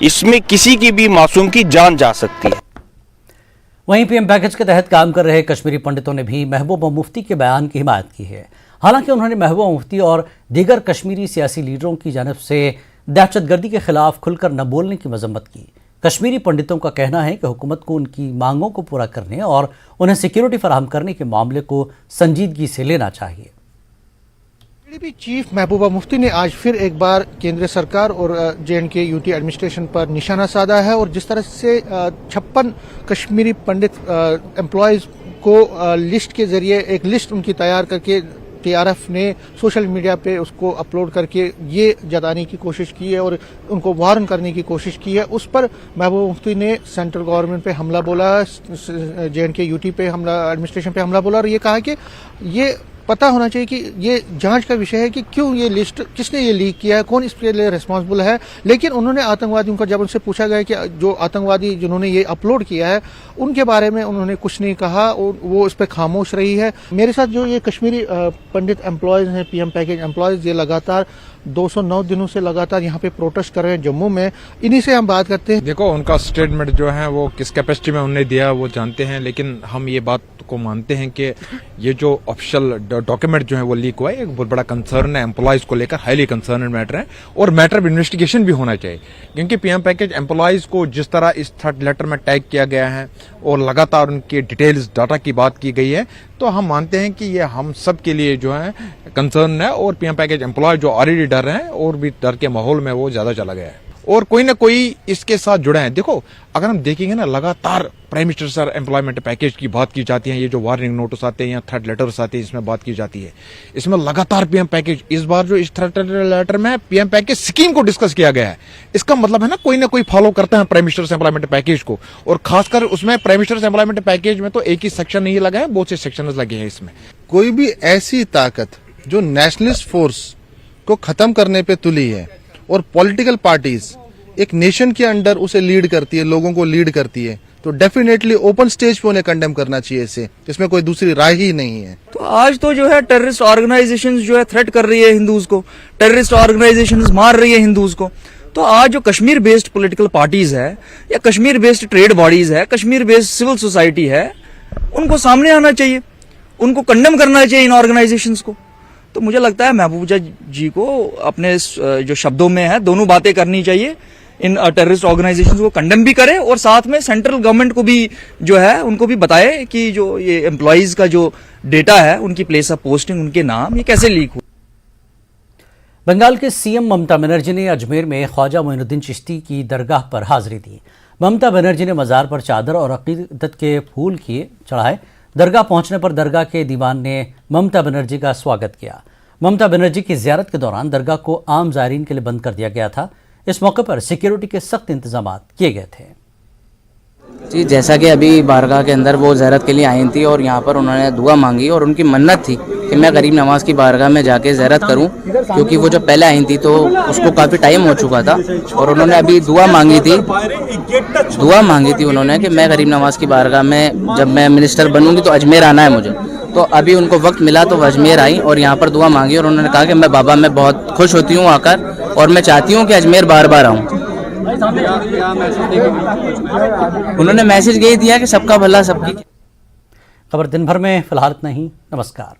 इसमें किसी की भी मासूम की जान जा सकती है। वहीं पीएम पैकेज के तहत काम कर रहे कश्मीरी पंडितों ने भी महबूबा मुफ्ती के बयान की हिमायत की है। हालांकि उन्होंने महबूबा मुफ्ती और दीगर कश्मीरी सियासी लीडरों की जानिब से दहशतगर्दी के खिलाफ खुलकर न बोलने की मजम्मत की। कश्मीरी पंडितों का कहना है कि हुकूमत को उनकी मांगों को पूरा करने और उन्हें सिक्योरिटी फराहम करने के मामले को संजीदगी से लेना चाहिए। पीडीपी चीफ महबूबा मुफ्ती ने आज फिर एक बार केंद्र सरकार और JNK यूटी एडमिनिस्ट्रेशन पर निशाना साधा है और जिस तरह से 56 कश्मीरी पंडित एम्प्लॉयज को लिस्ट के जरिए एक लिस्ट उनकी तैयार करके TRF ने सोशल मीडिया पे उसको अपलोड करके ये जताने की कोशिश की है और उनको वार्न करने की कोशिश की है। उस पर महबूबा मुफ्ती ने सेंट्रल गवर्नमेंट पे हमला बोला, JNK यूटी पे हमला, एडमिनिस्ट्रेशन पे हमला बोला और ये कहा कि ये पता होना चाहिए कि ये जांच का विषय है कि क्यों ये लिस्ट, किसने ये लीक किया है, कौन इसके लिए रिस्पॉन्सिबल है। लेकिन उन्होंने आतंकवादियों को, जब उनसे पूछा गया कि जो आतंकवादी जिन्होंने ये अपलोड किया है उनके बारे में उन्होंने कुछ नहीं कहा और वो इस पर खामोश रही है। मेरे साथ जो ये कश्मीरी पंडित एम्प्लॉयज हैं, पीएम पैकेज एम्प्लॉयज, ये लगातार 209 दिनों से लगातार यहाँ पे प्रोटेस्ट कर रहे हैं जम्मू में। इन्हीं से हम बात करते हैं। देखो, उनका स्टेटमेंट जो है वो किस कैपेसिटी में उन्होंने दिया वो जानते हैं, लेकिन हम ये बात को मानते हैं कि ये जो ऑफिशियल डॉक्यूमेंट जो है वो लीक हुआ है, एक बहुत बड़ा कंसर्न है एम्प्लॉयज को लेकर, हाईली कंसर्न मैटर है और मैटर ऑफ इन्वेस्टिगेशन भी होना चाहिए। क्योंकि पीएम पैकेज एम्प्लॉयज को जिस तरह इस थर्ड लेटर में टैग किया गया है और लगातार उनके डिटेल्स डाटा की बात की गई है, तो हम मानते हैं कि ये हम सब के लिए जो है कंसर्न है और पीएम पैकेज एम्प्लॉय जो ऑलरेडी डर रहे हैं और भी डर के माहौल में वो ज्यादा चला गया है और कोई ना कोई इसके साथ जुड़े हैं। देखो, अगर हम देखेंगे ना, लगातार prime minister sir employment package की बात की जाती है, ये जो वार्निंग नोटिस आते हैं या थर्ड लेटर्स आते हैं इसमें बात की जाती है, इसमें लगातार पीएम पैकेज, इस बार जो इस थर्ड लेटर में पीएम पैकेज स्कीम को डिस्कस किया गया है, इसका मतलब है ना कोई फॉलो करते हैं प्राइम मिनिस्टर एम्प्लॉयमेंट पैकेज को। और खासकर उसमें प्राइम मिनिस्टर एम्प्लॉयमेंट पैकेज में तो एक ही सेक्शन नहीं लगा है, बहुत से सेक्शन लगे हैं इसमें। कोई भी ऐसी ताकत जो नेशनलिस्ट फोर्स को खत्म करने पे तुली है और पॉलिटिकल पार्टीज एक नेशन के अंडर उसे लीड करती है, लोगों को लीड करती है, तो डेफिनेटली ओपन स्टेज पे उन्हें कंडेम करना चाहिए। इसे, इसमें कोई दूसरी राय ही नहीं है। तो आज तो जो है टेररिस्ट ऑर्गेनाइजेशंस जो है थ्रेट कर रही है हिंदूज को, टेररिस्ट ऑर्गेनाइजेशंस मार रही है हिंदूज को। तो आज जो कश्मीर बेस्ड पॉलिटिकल पार्टीज है या कश्मीर बेस्ड ट्रेड बॉडीज है, कश्मीर बेस्ड सिविल सोसाइटी है, उनको सामने आना चाहिए, उनको कंडेम करना चाहिए इन ऑर्गेनाइजेशंस को। तो मुझे लगता है महबूबा जी को अपने जो शब्दों में है दोनों बातें करनी चाहिए, इन टेररिस्ट ऑर्गेनाइजेशंस को कंडेम भी करे और साथ में सेंट्रल गवर्नमेंट को भी जो है उनको भी बताए कि जो ये एम्प्लॉइज का जो डेटा है, उनकी प्लेस ऑफ पोस्टिंग, उनके नाम, ये कैसे लीक हुआ। बंगाल के सीएम ममता बनर्जी ने अजमेर में ख्वाजा मोइनुद्दीन चिश्ती की दरगाह पर हाजिरी दी। ममता बनर्जी ने मज़ार पर चादर और अकीदत के फूल किए चढ़ाए। दरगाह पहुंचने पर दरगाह के दीवान ने ममता बनर्जी का स्वागत किया। ममता बनर्जी की ज़ियारत के दौरान दरगाह को आम ज़ायरीन के लिए बंद कर दिया गया था। इस मौके पर सिक्योरिटी के सख्त इंतजाम किए गए थे। जी, जैसा कि अभी बारगाह के अंदर वो ज़ियारत के लिए आई थी और यहाँ पर उन्होंने दुआ मांगी और उनकी मन्नत थी कि मैं गरीब नवाज की बारगाह में जाके ज़ियारत करूँ, क्योंकि वो जब पहले आई थी तो उसको काफ़ी टाइम हो चुका था और उन्होंने अभी दुआ मांगी थी उन्होंने कि मैं गरीब नवाज की बारगाह में जब मैं मिनिस्टर बनूंगी तो अजमेर आना है मुझे। तो अभी उनको वक्त मिला तो वो अजमेर आई और यहाँ पर दुआ मांगी और उन्होंने कहा कि मैं बाबा मैं बहुत खुश होती हूँ आकर और मैं चाहती हूँ कि अजमेर बार बार आऊँ। उन्होंने मैसेज यही दिया कि सबका भला सबकी। खबर दिन भर में फिलहाल इतना ही। नमस्कार।